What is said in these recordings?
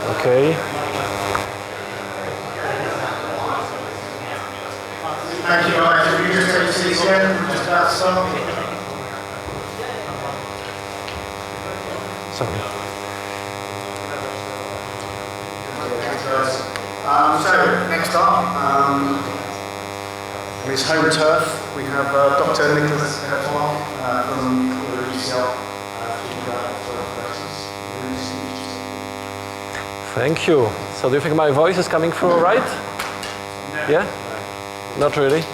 Okay. Thank you, guys. If you just take seats again, we're just about to start. Sorry. Thanks, guys. So, next up, is Home Turf. We have Dr. Nicholas Hertois from the UCL. Thank you. So do you think my voice is coming through all right? Yeah? Not really?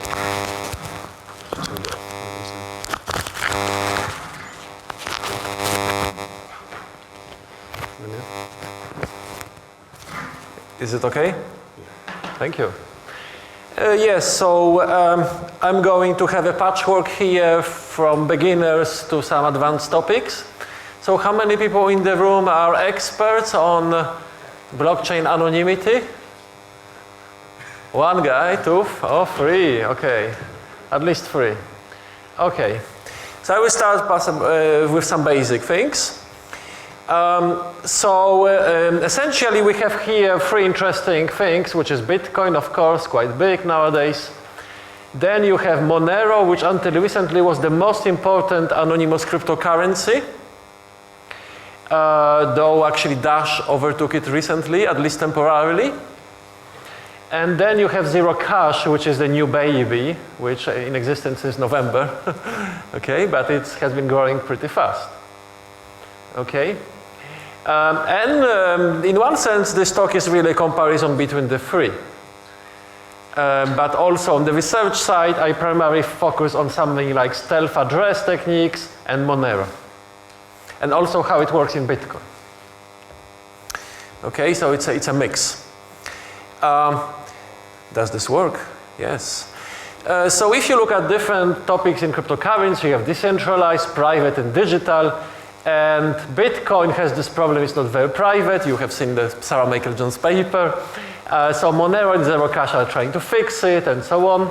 Is it okay? Thank you. Yes, so I'm going to have a patchwork here from beginners to some advanced topics. So how many people in the room are experts on blockchain anonymity? One guy, two, oh, three, okay. At least three. Okay, so I will start with some basic things. Essentially we have here three interesting things, which is Bitcoin, of course, quite big nowadays. Then you have Monero, which until recently was the most important anonymous cryptocurrency. Though actually Dash overtook it recently, at least temporarily. And then you have Zero Cash, which is the new baby, which in existence since November. Okay, but it has been growing pretty fast. Okay. In one sense, this talk is really a comparison between the three. But also on the research side, I primarily focus on something like stealth address techniques and Monero. And also how it works in Bitcoin. Okay, so it's a mix. Does this work? Yes. So if you look at different topics in cryptocurrency, you have decentralized, private, and digital. And Bitcoin has this problem, it's not very private. You have seen the Sarah Michael-Jones paper. So Monero and Zero Cash are trying to fix it and so on.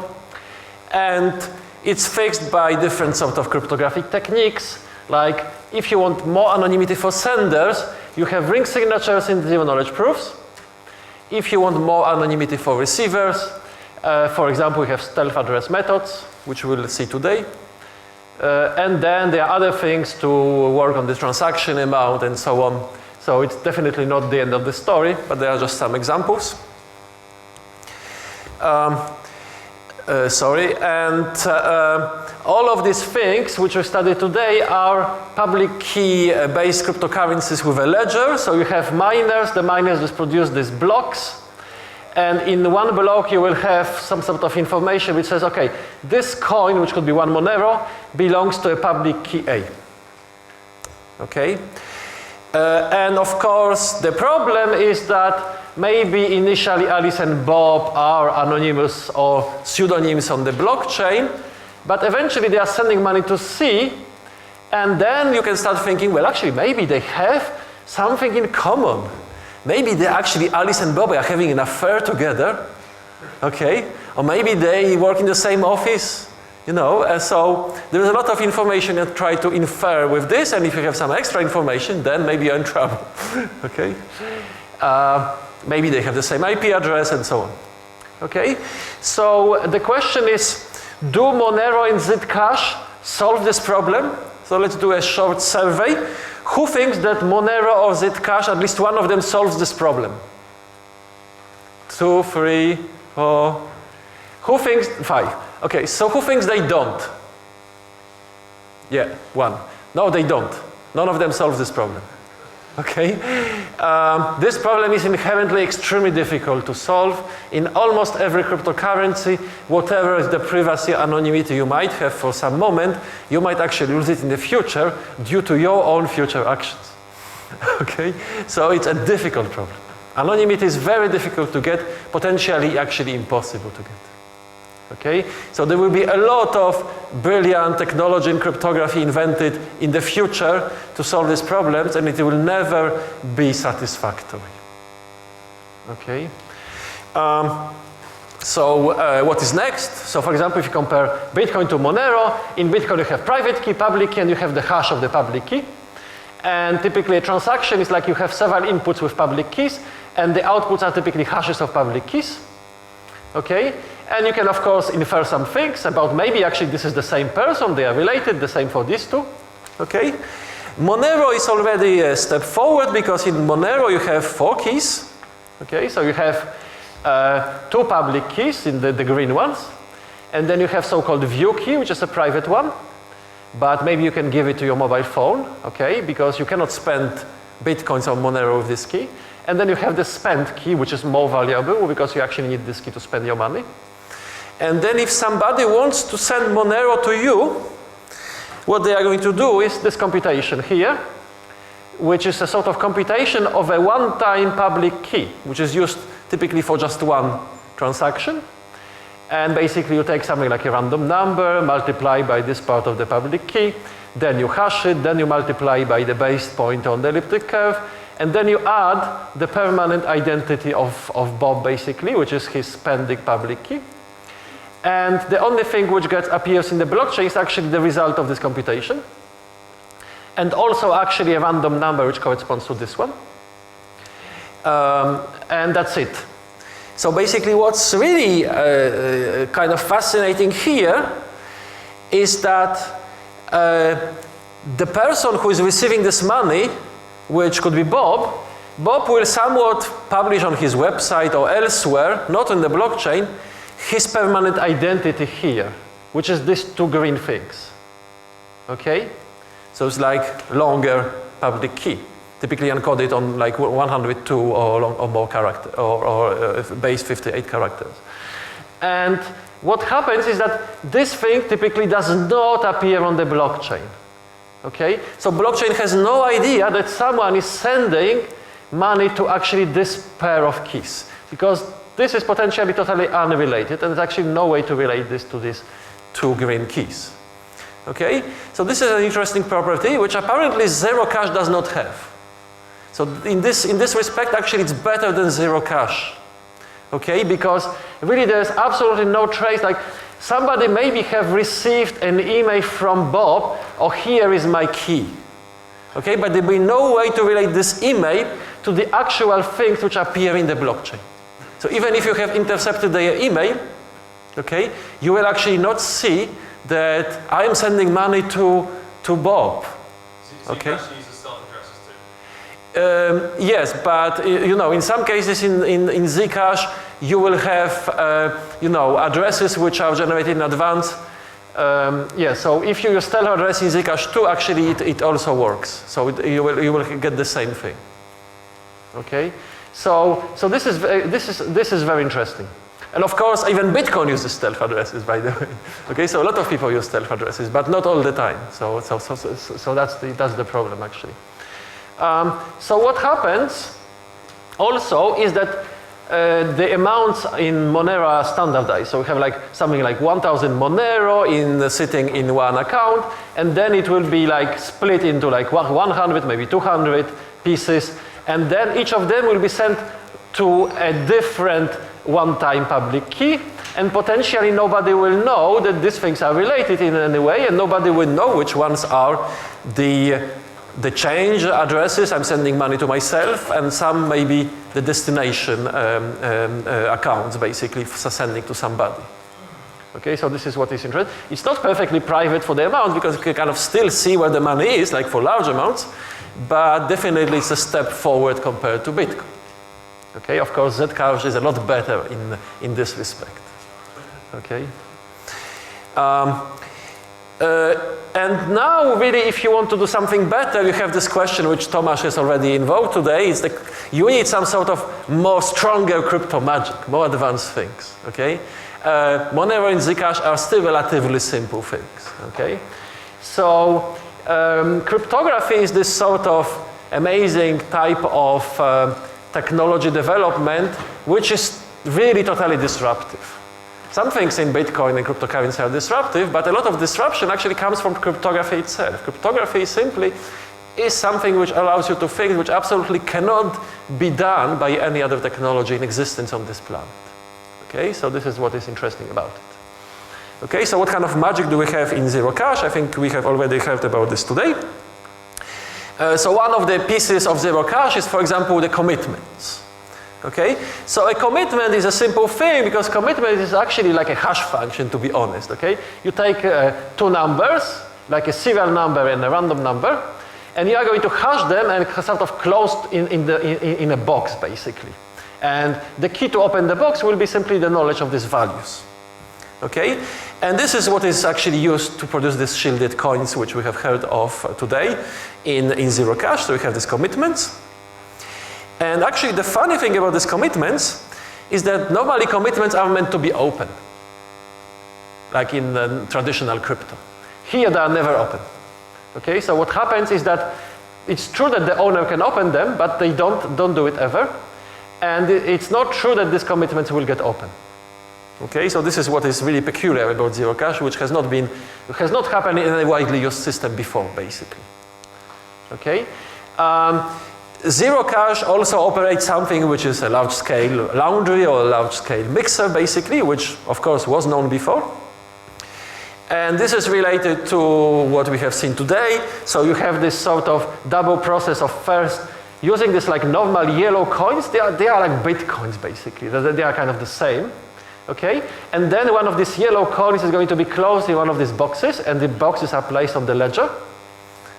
And it's fixed by different sort of cryptographic techniques. Like if you want more anonymity for senders, you have ring signatures in zero knowledge proofs. If you want more anonymity for receivers, for example, we have stealth address methods, which we'll see today. And then there are other things to work on the transaction amount and so on. So it's definitely not the end of the story, but there are just some examples. All of these things which we studied today are public key based cryptocurrencies with a ledger. So you have miners, the miners just produce these blocks. And in one block you will have some sort of information which says, okay, this coin, which could be one Monero, belongs to a public key A. Okay? And of course, the problem is that maybe initially Alice and Bob are anonymous or pseudonyms on the blockchain, but eventually they are sending money to C, and then you can start thinking, well, actually, maybe they have something in common. Maybe they actually, Alice and Bob are having an affair together, okay? Or maybe they work in the same office, you know, and so there is a lot of information you try to infer with this, and if you have some extra information, then maybe you're in trouble, okay? Maybe they have the same IP address and so on, okay? So the question is, do Monero and Zcash solve this problem? So let's do a short survey. Who thinks that Monero or Zcash, at least one of them, solves this problem? 2, 3, 4. Who thinks? 5. Okay, so who thinks they don't? Yeah, 1. No, they don't. None of them solves this problem. Okay? This problem is inherently extremely difficult to solve. In almost every cryptocurrency, whatever is the privacy anonymity you might have for some moment, you might actually lose it in the future due to your own future actions. Okay? So it's a difficult problem. Anonymity is very difficult to get, potentially actually impossible to get. Okay? So there will be a lot of brilliant technology in cryptography invented in the future to solve these problems, and it will never be satisfactory. Okay? What is next? So for example, if you compare Bitcoin to Monero, in Bitcoin you have private key, public key, and you have the hash of the public key. And typically a transaction is like you have several inputs with public keys, and the outputs are typically hashes of public keys. Okay? And you can, of course, infer some things about maybe actually this is the same person, they are related, the same for these two. Okay? Monero is already a step forward because in Monero you have 4 keys. Okay? So you have 2 public keys in the green ones. And then you have so-called view key, which is a private one. But maybe you can give it to your mobile phone, okay? Because you cannot spend bitcoins on Monero with this key. And then you have the spend key, which is more valuable because you actually need this key to spend your money. And then if somebody wants to send Monero to you, what they are going to do is this computation here, which is a sort of computation of a one-time public key, which is used typically for just one transaction. And basically you take something like a random number, multiply by this part of the public key, then you hash it, then you multiply by the base point on the elliptic curve, and then you add the permanent identity of Bob basically, which is his pending public key. And the only thing which appears in the blockchain is actually the result of this computation. And also actually a random number which corresponds to this one. And that's it. So basically what's really kind of fascinating here is that the person who is receiving this money, which could be Bob will somewhat publish on his website or elsewhere, not on the blockchain, his permanent identity here, which is these 2 green things. Okay? So it's like longer public key. Typically encoded on like 102 or more characters, or base 58 characters. And what happens is that this thing typically does not appear on the blockchain. Okay? So blockchain has no idea that someone is sending money to actually this pair of keys, because this is potentially totally unrelated, and there's actually no way to relate this to these 2 green keys. Okay? So this is an interesting property which apparently Zero Cash does not have. So in this respect, actually it's better than Zero Cash. Okay? Because really there's absolutely no trace, like somebody maybe have received an email from Bob, or here is my key. Okay? But there will be no way to relate this email to the actual things which appear in the blockchain. So even if you have intercepted their email, okay, you will actually not see that I am sending money to Bob. Okay? Yes, but you know, in some cases in Zcash, you will have you know, addresses which are generated in advance. Yeah, so if you use stealth address in Zcash 2, actually it also works. So you will get the same thing. Okay, so this is very interesting. And of course, even Bitcoin uses stealth addresses, by the way. Okay, so a lot of people use stealth addresses, but not all the time. So that's the problem actually. So what happens also is that the amounts in Monero are standardized. So we have like something like 1,000 Monero sitting in one account, and then it will be like split into like 100, maybe 200 pieces, and then each of them will be sent to a different one-time public key, and potentially nobody will know that these things are related in any way, and nobody will know which ones are the change addresses, I'm sending money to myself, and some maybe the destination accounts, basically, for sending to somebody. Okay, so this is what is interesting. It's not perfectly private for the amount, because you can kind of still see where the money is, like for large amounts, but definitely it's a step forward compared to Bitcoin. Okay, of course, Zcash is a lot better in this respect. Okay. And now, really, if you want to do something better, you have this question which Tomasz has already invoked today. Is that you need some sort of more stronger crypto magic, more advanced things. Okay, Monero and Zcash are still relatively simple things. Okay, so cryptography is this sort of amazing type of technology development which is really totally disruptive. Some things in Bitcoin and cryptocurrency are disruptive, but a lot of disruption actually comes from cryptography itself. Cryptography simply is something which allows you to things which absolutely cannot be done by any other technology in existence on this planet. Okay, so this is what is interesting about it. Okay, so what kind of magic do we have in Zero Cash? I think we have already heard about this today. So one of the pieces of zero cash is, for example, the commitments. Okay, so a commitment is a simple thing because commitment is actually like a hash function, to be honest. Okay, you take two numbers, like a serial number and a random number, and you are going to hash them and sort of closed in a box, basically. And the key to open the box will be simply the knowledge of these values. Okay, and this is what is actually used to produce these shielded coins, which we have heard of today in zero cash. So we have these commitments. And actually the funny thing about these commitments is that normally commitments are meant to be open, like in traditional crypto. Here they are never open. Okay, so what happens is that it's true that the owner can open them, but they don't do it ever. And it's not true that these commitments will get open. Okay, so this is what is really peculiar about zero cash, which has not happened in a widely used system before, basically. Okay. Zero cash also operates something which is a large-scale laundry or a large-scale mixer, basically, which of course was known before. And this is related to what we have seen today. So you have this sort of double process of first using this like normal yellow coins. They are like bitcoins, basically. They are kind of the same. Okay, and then one of these yellow coins is going to be closed in one of these boxes, and the boxes are placed on the ledger.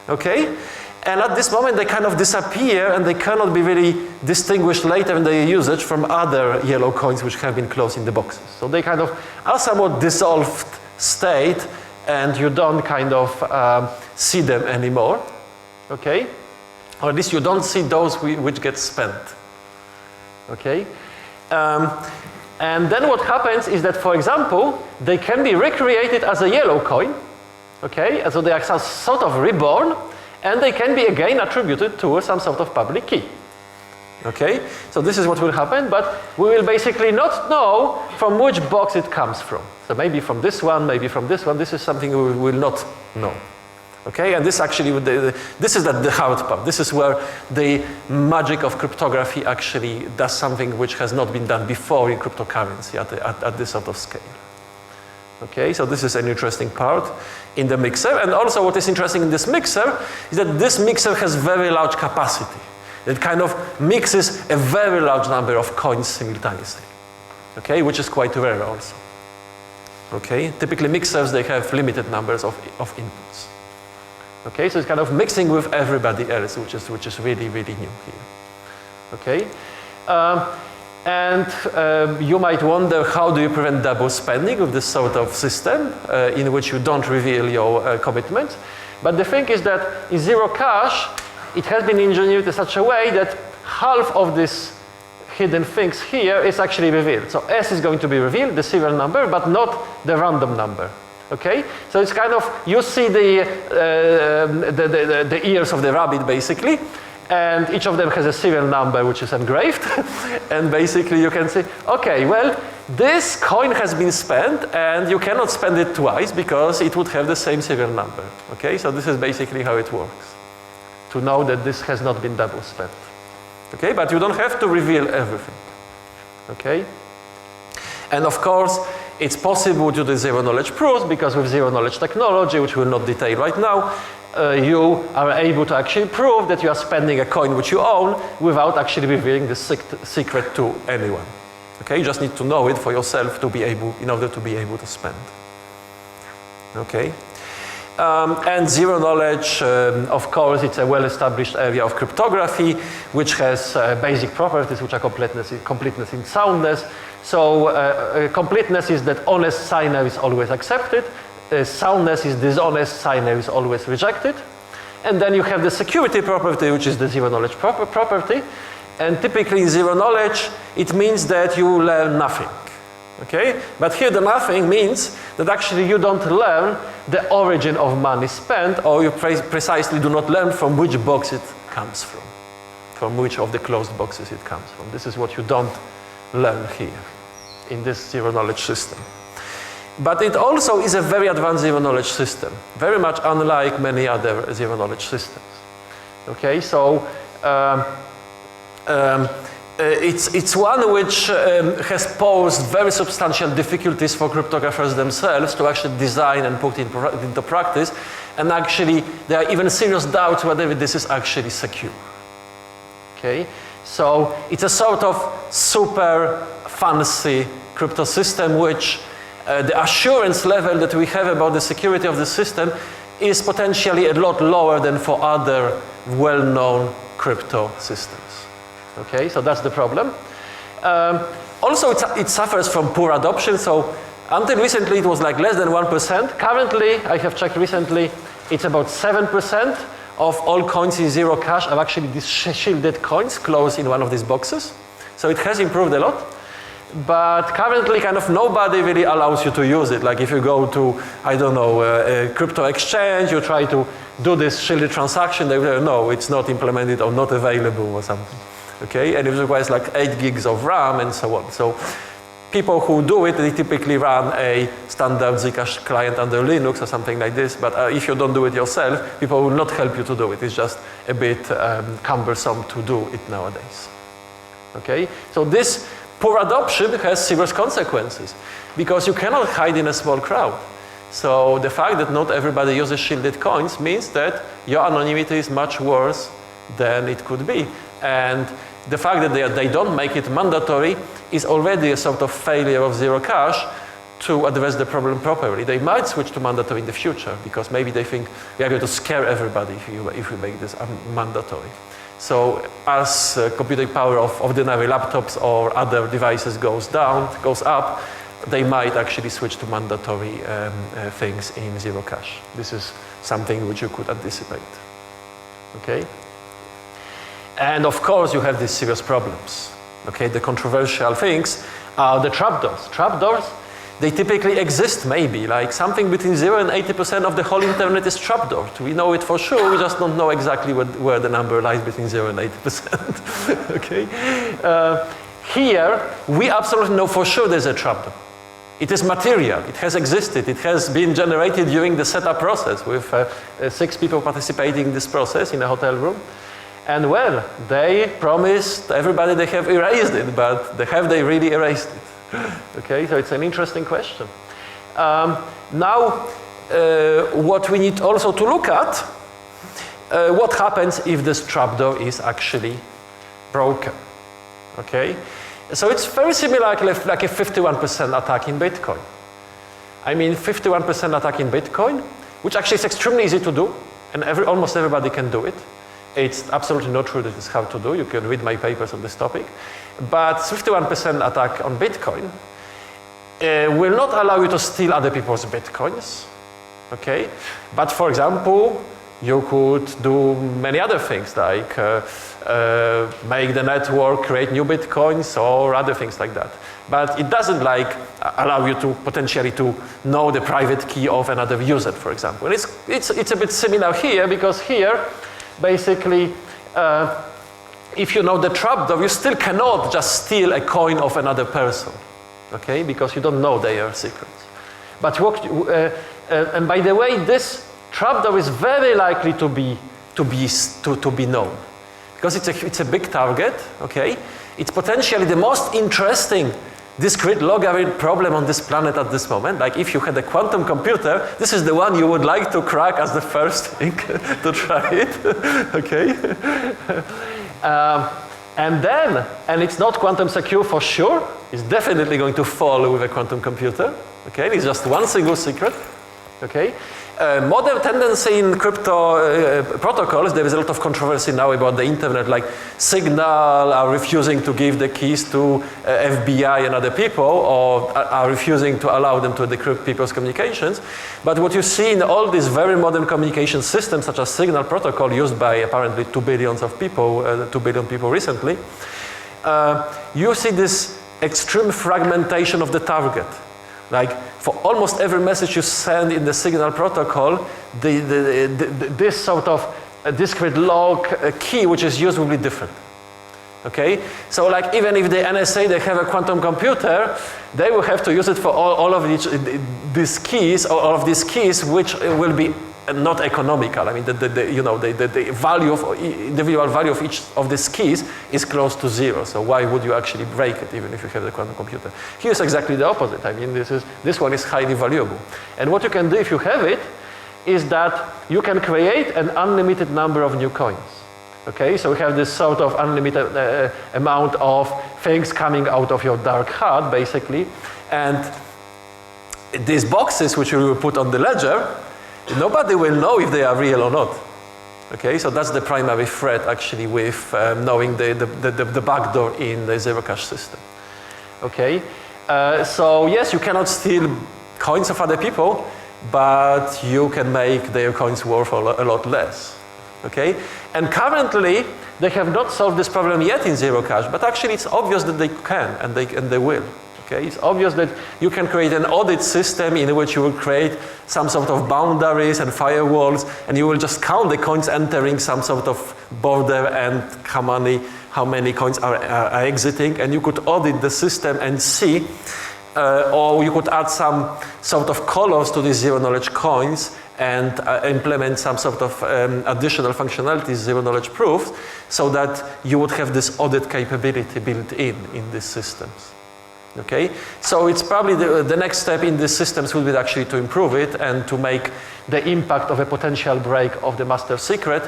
Okay. And at this moment they kind of disappear and they cannot be really distinguished later in their usage from other yellow coins which have been closed in the boxes. So they kind of are somewhat dissolved state and you don't kind of see them anymore. Okay? Or at least you don't see those which get spent. Okay? And then what happens is that, for example, they can be recreated as a yellow coin. Okay? And so they are sort of reborn. And they can be again attributed to some sort of public key. Okay? So this is what will happen, but we will basically not know from which box it comes from. So maybe from this one, maybe from this one. This is something we will not know. Okay? And this actually, this is the hard part. This is where the magic of cryptography actually does something which has not been done before in cryptocurrency at this sort of scale. Okay, so this is an interesting part in the mixer. And also what is interesting in this mixer is that this mixer has very large capacity. It kind of mixes a very large number of coins simultaneously. Okay, which is quite rare also. Okay, typically mixers, they have limited numbers of inputs. Okay, so it's kind of mixing with everybody else, which is really, really new here. Okay. And you might wonder, how do you prevent double spending with this sort of system in which you don't reveal your commitments? But the thing is that in zero cash, it has been engineered in such a way that half of these hidden things here is actually revealed. So S is going to be revealed, the serial number, but not the random number. Okay? So it's kind of, you see the ears of the rabbit, basically. And each of them has a serial number which is engraved. And basically you can say, okay, well, this coin has been spent and you cannot spend it twice because it would have the same serial number. Okay, so this is basically how it works. To know that this has not been double spent. Okay, but you don't have to reveal everything. Okay? And of course, it's possible to do zero knowledge proofs because with zero knowledge technology, which we'll not detail right now, you are able to actually prove that you are spending a coin which you own without actually revealing the secret to anyone. Okay, you just need to know it for yourself to be able, in order to be able to spend. Okay, and zero knowledge, of course, it's a well-established area of cryptography, which has basic properties which are completeness and soundness. So completeness is that honest signer is always accepted. Soundness is dishonest signer is always rejected. And then you have the security property, which is the zero knowledge property. And typically in zero knowledge, it means that you learn nothing. Okay? But here the nothing means that actually you don't learn the origin of money spent, or you precisely do not learn from which box it comes from which of the closed boxes it comes from. This is what you don't learn here in this zero knowledge system. But it also is a very advanced zero knowledge system, very much unlike many other zero knowledge systems. Okay, so it's one which has posed very substantial difficulties for cryptographers themselves to actually design and put into practice. and actually there are even serious doubts whether this is actually secure. Okay, so it's a sort of super fancy crypto system which the assurance level that we have about the security of the system is potentially a lot lower than for other well-known crypto systems. Okay, so that's the problem. Also, it suffers from poor adoption. So until recently, it was like less than 1%. Currently, I have checked recently, it's about 7% of all coins in zero cash are actually these shielded coins closed in one of these boxes. So it has improved a lot. But currently, kind of nobody really allows you to use it. Like if you go to, I don't know, a crypto exchange, you try to do this shielded transaction, they will say, no, it's not implemented or not available or something. Okay, and it requires like 8 gigs of RAM and so on. So people who do it, they typically run a standard Zcash client under Linux or something like this. But if you don't do it yourself, people will not help you to do it. It's just a bit cumbersome to do it nowadays. Okay, so this poor adoption has serious consequences because you cannot hide in a small crowd. So the fact that not everybody uses shielded coins means that your anonymity is much worse than it could be. And the fact that they don't make it mandatory is already a sort of failure of zero cash to address the problem properly. They might switch to mandatory in the future because maybe they think we are going to scare everybody if we make this mandatory. So as computing power of ordinary laptops or other devices goes up, they might actually switch to mandatory things in zero cash. This is something which you could anticipate. Okay? And of course, you have these serious problems. Okay, the controversial things are the trapdoors. Trapdoors, they typically exist maybe, like something between 0 and 80% of the whole internet is trapdoored. We know it for sure, we just don't know exactly where the number lies between 0 and 80%. Okay? Here, we absolutely know for sure there's a trapdoor. It is material, it has existed, it has been generated during the setup process with 6 people participating in this process in a hotel room. And well, they promised everybody they have erased it, but have they really erased it? Okay, so it's an interesting question. Now, what we need also to look at, what happens if this trapdoor is actually broken? Okay, so it's very similar like a 51% attack in Bitcoin. I mean, 51% attack in Bitcoin, which actually is extremely easy to do, and almost everybody can do it. It's absolutely not true that it's hard to do. You can read my papers on this topic. But 51% attack on Bitcoin will not allow you to steal other people's Bitcoins. Okay? But for example, you could do many other things like make the network create new Bitcoins or other things like that. But it doesn't like allow you to potentially to know the private key of another user, for example. And it's a bit similar here because here, basically, if you know the trapdoor, you still cannot just steal a coin of another person, okay? Because you don't know their secrets. But and by the way, this trapdoor is very likely to be known because it's a big target, okay? It's potentially the most interesting discrete logarithm problem on this planet at this moment. Like if you had a quantum computer, this is the one you would like to crack as the first thing to try it, okay? And it's not quantum secure for sure. It's definitely going to fall with a quantum computer, okay? It's just one single secret, okay? Modern tendency in crypto protocols, there is a lot of controversy now about the internet, like Signal are refusing to give the keys to FBI and other people, or are refusing to allow them to decrypt people's communications. But what you see in all these very modern communication systems, such as Signal protocol, used by apparently 2 billion people recently, you see this extreme fragmentation of the target. Like for almost every message you send in the Signal protocol, this sort of discrete log key which is used will be different. Okay? So like even if the NSA, they have a quantum computer, they will have to use it for all of these keys, or all of these keys which will be not economical. I mean, the value of individual value of each of these keys is close to 0. So why would you actually break it, even if you have the quantum computer? Here's exactly the opposite. I mean, this one is highly valuable. And what you can do if you have it, is that you can create an unlimited number of new coins. Okay, so we have this sort of unlimited amount of things coming out of your dark hat, basically. And these boxes which we will put on the ledger, nobody will know if they are real or not. Okay, so that's the primary threat actually with knowing the backdoor in the zero cash system. Okay, so yes, you cannot steal coins of other people, but you can make their coins worth a lot less. Okay, and currently they have not solved this problem yet in zero cash, but actually it's obvious that they can and they will. Okay, it's obvious that you can create an audit system in which you will create some sort of boundaries and firewalls, and you will just count the coins entering some sort of border and how many coins are exiting, and you could audit the system and see, or you could add some sort of colors to these zero knowledge coins and implement some sort of additional functionalities, zero knowledge proofs, so that you would have this audit capability built in these systems. Okay, so it's probably the next step in these systems will be actually to improve it and to make the impact of a potential break of the master secret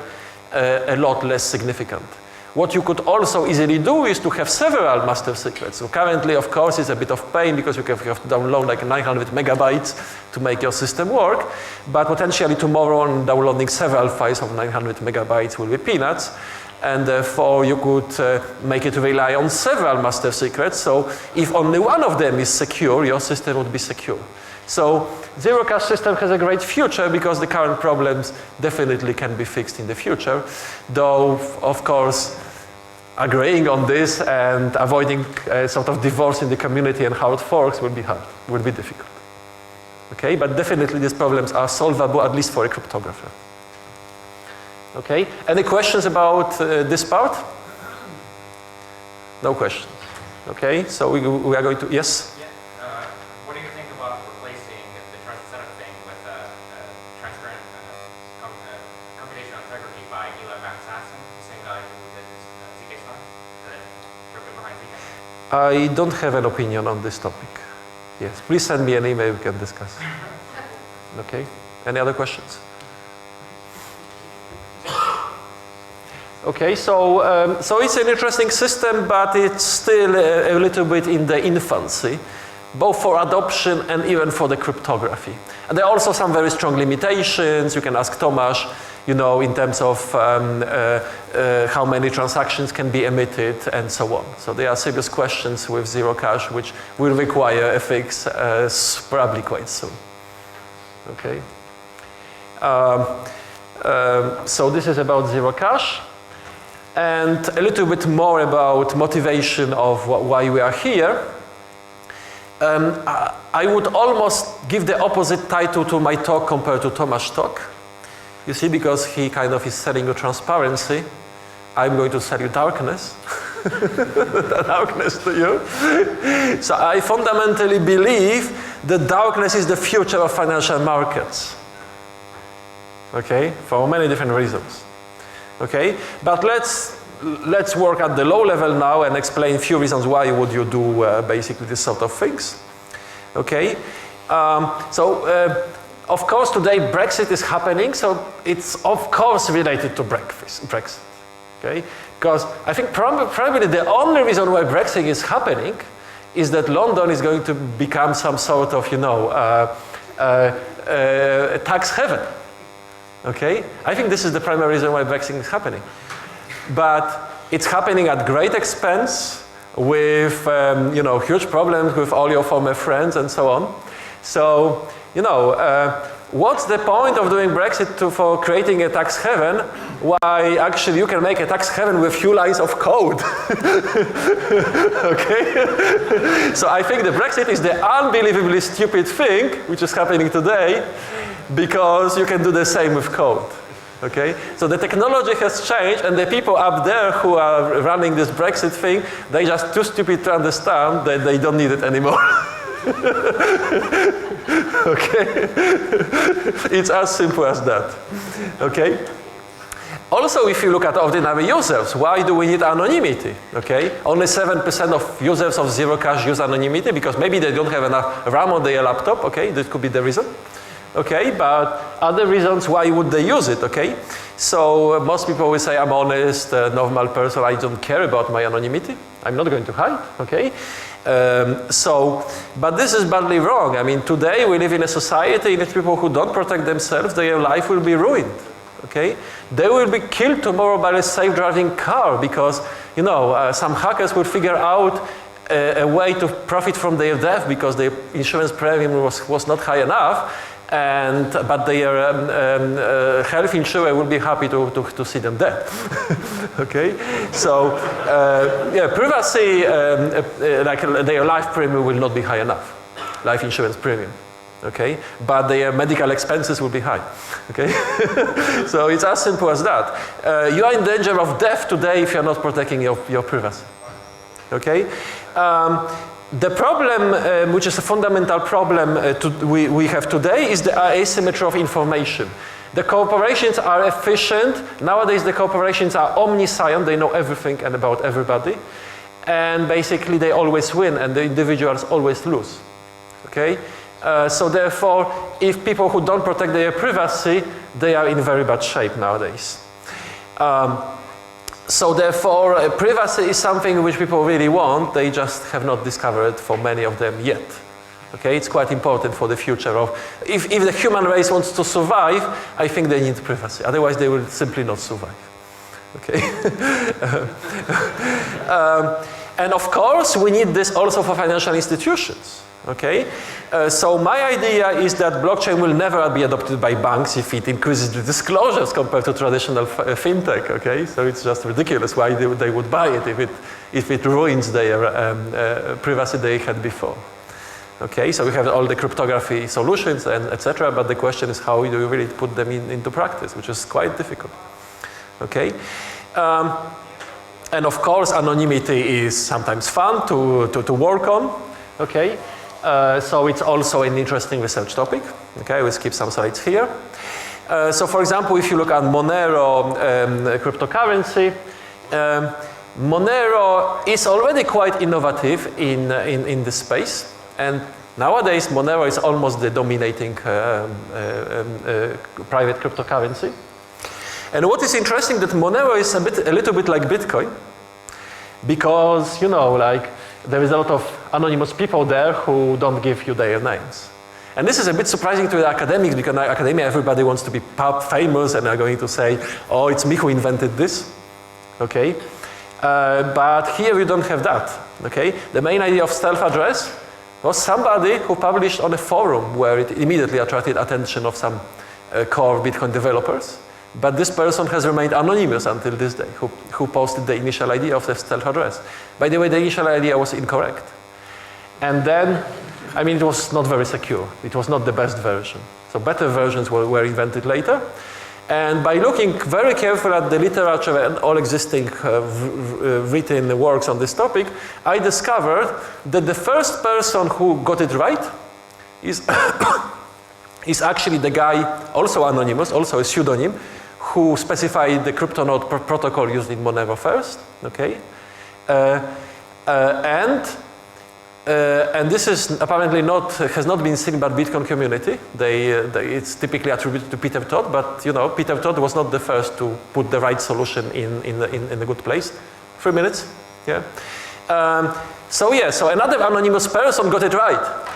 a lot less significant. What you could also easily do is to have several master secrets. So currently, of course, it's a bit of pain because you have to download like 900 megabytes to make your system work. But potentially tomorrow, downloading several files of 900 megabytes will be peanuts. And therefore, you could make it rely on several master secrets. So if only one of them is secure, your system would be secure. So zero cash system has a great future because the current problems definitely can be fixed in the future. Though, of course, agreeing on this and avoiding sort of divorce in the community and hard forks will be hard, will be difficult. Okay, but definitely these problems are solvable, at least for a cryptographer. Okay, any questions about this part? No questions. Okay, so we are going to, yes? What do you think about replacing the trusted setup thing with transparent computational integrity by Eli Van Sassen, the same guy who did ZK Star, the crypto behind ZK? I don't have an opinion on this topic. Yes, please send me an email, we can discuss. Okay, any other questions? Okay, so it's an interesting system, but it's still a little bit in the infancy, both for adoption and even for the cryptography. And there are also some very strong limitations. You can ask Tomasz, you know, in terms of how many transactions can be emitted and so on. So there are serious questions with zero cash, which will require a fix probably quite soon. Okay. So this is about zero cash. And a little bit more about motivation of why we are here. I would almost give the opposite title to my talk compared to Tomasz's talk. You see, because he kind of is selling you transparency, I'm going to sell you darkness. Darkness to you. So I fundamentally believe that darkness is the future of financial markets. Okay, for many different reasons. Okay, but let's work at the low level now and explain a few reasons why would you do basically this sort of things. Okay, of course today Brexit is happening, so it's of course related to Brexit. Okay, because I think probably the only reason why Brexit is happening is that London is going to become some sort of, you know, tax heaven. Okay? I think this is the primary reason why Brexit is happening. But it's happening at great expense with, you know, huge problems with all your former friends and so on. So, you know, what's the point of doing Brexit for creating a tax heaven? Why actually you can make a tax heaven with few lines of code. Okay? So I think the Brexit is the unbelievably stupid thing which is happening today, because you can do the same with code. Okay? So the technology has changed, and the people up there who are running this Brexit thing, they're just too stupid to understand that they don't need it anymore. Okay? It's as simple as that. Okay? Also, if you look at ordinary users, why do we need anonymity? Okay? Only 7% of users of zero cash use anonymity because maybe they don't have enough RAM on their laptop. Okay? That could be the reason. okay? But other reasons why would they use it, okay? So most people will say, I'm honest, a normal person, I don't care about my anonymity. I'm not going to hide, okay? But this is badly wrong. I mean, today we live in a society in which people who don't protect themselves, their life will be ruined, okay? They will be killed tomorrow by a safe-driving car because, you know, some hackers will figure out a way to profit from their death because their insurance premium was not high enough, but their health insurer will be happy to see them dead. Okay, so yeah, privacy, like their life premium will not be high enough, life insurance premium. Okay, but their medical expenses will be high. Okay, so it's as simple as that. You are in danger of death today if you're not protecting your privacy. Okay. The problem, which is a fundamental problem we have today, is the asymmetry of information. The corporations are efficient. Nowadays, the corporations are omniscient. They know everything and about everybody. And basically, they always win, and the individuals always lose. Okay? So therefore, if people who don't protect their privacy, they are in very bad shape nowadays. So therefore, privacy is something which people really want. They just have not discovered for many of them yet. Okay, it's quite important for the future of, if the human race wants to survive, I think they need privacy. Otherwise, they will simply not survive. Okay. And of course, we need this also for financial institutions. Okay, so my idea is that blockchain will never be adopted by banks if it increases the disclosures compared to traditional fintech. Okay, so it's just ridiculous why they would buy it if it ruins their privacy they had before. Okay, so we have all the cryptography solutions and etc. But the question is how do you really put them into practice, which is quite difficult. Okay. And of course, anonymity is sometimes fun to work on. Okay. So it's also an interesting research topic. Okay, we'll skip some slides here. So for example, if you look at Monero cryptocurrency, Monero is already quite innovative in this space. And nowadays, Monero is almost the dominating private cryptocurrency. And what is interesting that Monero is a little bit like Bitcoin, because, you know, like, there is a lot of anonymous people there who don't give you their names. And this is a bit surprising to the academics, because in academia everybody wants to be famous and are going to say, oh, it's me who invented this. Okay? But here we don't have that. Okay? The main idea of self-address was somebody who published on a forum where it immediately attracted attention of some core Bitcoin developers. But this person has remained anonymous until this day, who posted the initial idea of the self-address. By the way, the initial idea was incorrect. And then, I mean, it was not very secure. It was not the best version. So better versions were invented later. And by looking very carefully at the literature and all existing written works on this topic, I discovered that the first person who got it right is, is actually the guy, also anonymous, also a pseudonym, who specified the CryptoNode protocol used in Monero first, okay? And this is apparently has not been seen by the Bitcoin community. It's typically attributed to Peter Todd, but you know, Peter Todd was not the first to put the right solution in a good place. 3 minutes, yeah? So another anonymous person got it right.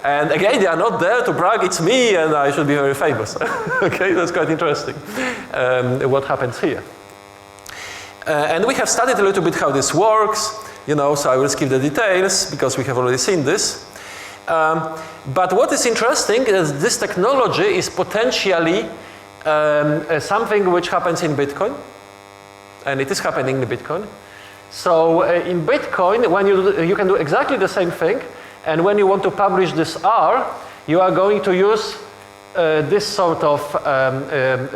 And again, they are not there to brag, it's me and I should be very famous. Okay, that's quite interesting what happens here. And we have studied a little bit how this works, you know, so I will skip the details because we have already seen this. But what is interesting is this technology is potentially something which happens in Bitcoin. And it is happening in Bitcoin. So in Bitcoin, when you can do exactly the same thing. And when you want to publish this R, you are going to use this sort of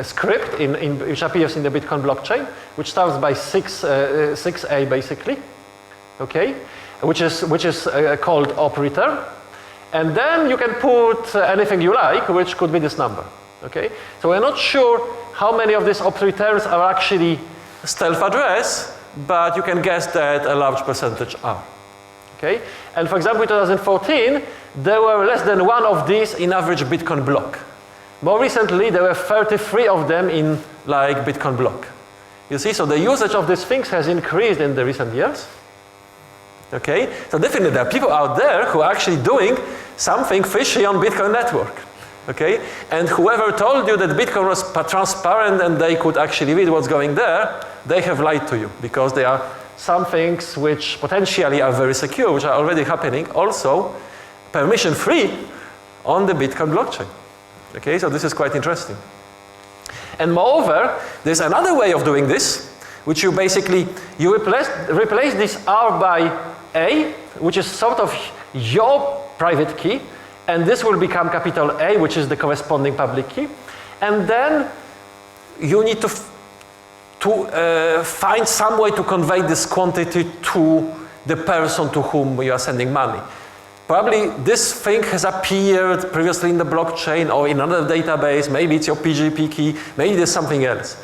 script which appears in the Bitcoin blockchain, which starts by 6A basically, okay, which is called op return, and then you can put anything you like, which could be this number, okay. So we're not sure how many of these op returns are actually self-address, but you can guess that a large percentage are. Okay? And for example, in 2014, there were less than one of these in average Bitcoin block. More recently, there were 33 of them in like Bitcoin block. You see, so the usage of these things has increased in the recent years. Okay, so definitely there are people out there who are actually doing something fishy on Bitcoin network. Okay, and whoever told you that Bitcoin was transparent and they could actually read what's going there, they have lied to you, because there are some things which potentially are very secure, which are already happening, also permission-free on the Bitcoin blockchain. Okay, so this is quite interesting. And moreover, there's another way of doing this, which you basically, you replace this R by A, which is sort of your private key, and this will become capital A, which is the corresponding public key. And then you need to find some way to convey this quantity to the person to whom you are sending money. Probably this thing has appeared previously in the blockchain or in another database. Maybe it's your PGP key, maybe there's something else.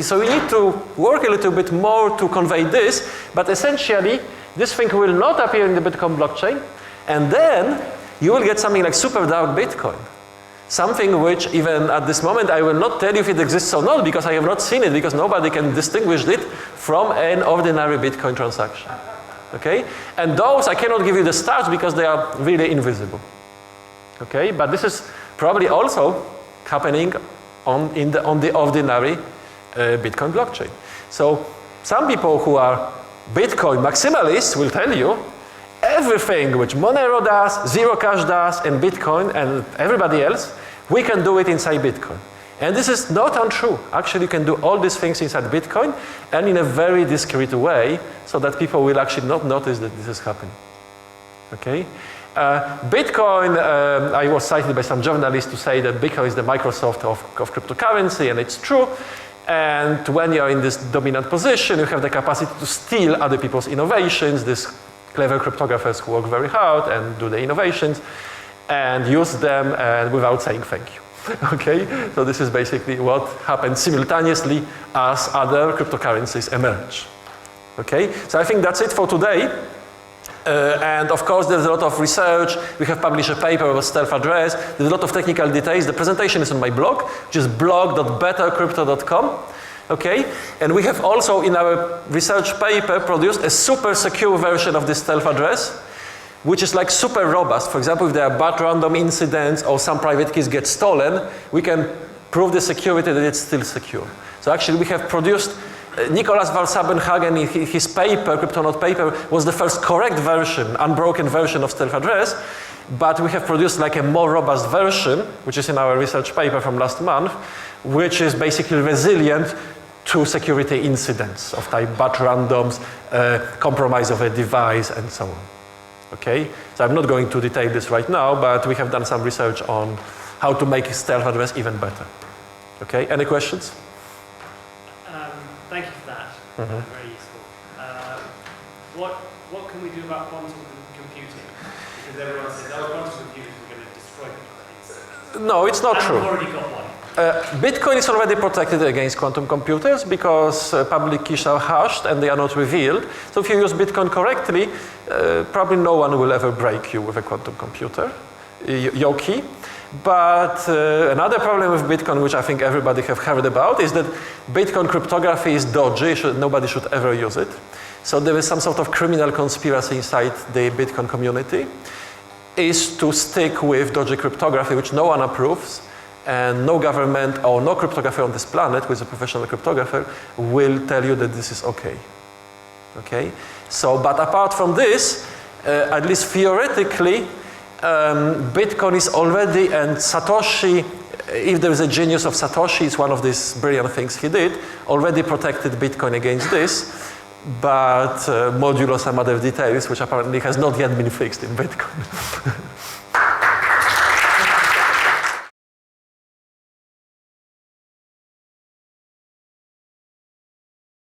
So we need to work a little bit more to convey this, but essentially this thing will not appear in the Bitcoin blockchain, and then you will get something like super dark Bitcoin. Something which even at this moment I will not tell you if it exists or not, because I have not seen it, because nobody can distinguish it from an ordinary Bitcoin transaction. Okay? And those I cannot give you the stats because they are really invisible. Okay? But this is probably also happening on the ordinary Bitcoin blockchain. So some people who are Bitcoin maximalists will tell you everything which Monero does, Zero Cash does, and Bitcoin and everybody else, we can do it inside Bitcoin. And this is not untrue. Actually, you can do all these things inside Bitcoin and in a very discreet way, so that people will actually not notice that this is happening. Okay? Bitcoin, I was cited by some journalists to say that Bitcoin is the Microsoft of cryptocurrency, and it's true. And when you're in this dominant position, you have the capacity to steal other people's innovations, these clever cryptographers who work very hard and do the innovations, and use them without saying thank you. Okay, so this is basically what happens simultaneously as other cryptocurrencies emerge. Okay, so I think that's it for today. And of course there's a lot of research. We have published a paper about stealth address. There's a lot of technical details. The presentation is on my blog, which is blog.bettercrypto.com. Okay, and we have also in our research paper produced a super secure version of this stealth address, which is like super robust. For example, if there are bad random incidents or some private keys get stolen, we can prove the security that it's still secure. So actually we have produced, Nicholas Valsabenhagen in his paper, Cryptonaut paper, was the first correct version, unbroken version of stealth address, but we have produced like a more robust version, which is in our research paper from last month, which is basically resilient to security incidents of type bad randoms, compromise of a device, and so on. Okay, so I'm not going to detail this right now, but we have done some research on how to make stealth address even better. Okay, any questions? Thank you for that. Very useful. What can we do about quantum computing? Because everyone says, oh, quantum computers are going to destroy Bitcoin. No, it's not true. We've already got one. Bitcoin is already protected against quantum computers because public keys are hashed and they are not revealed. So if you use Bitcoin correctly, probably no one will ever break you with a quantum computer, your key. But another problem with Bitcoin, which I think everybody have heard about, is that Bitcoin cryptography is dodgy. Nobody should ever use it. So there is some sort of criminal conspiracy inside the Bitcoin community, is to stick with dodgy cryptography, which no one approves. And no government or no cryptographer on this planet who is a professional cryptographer will tell you that this is okay. Okay? So, but apart from this, at least theoretically, Bitcoin is already, and Satoshi, if there is a genius of Satoshi, it's one of these brilliant things he did, already protected Bitcoin against this, but modulo some other details, which apparently has not yet been fixed in Bitcoin.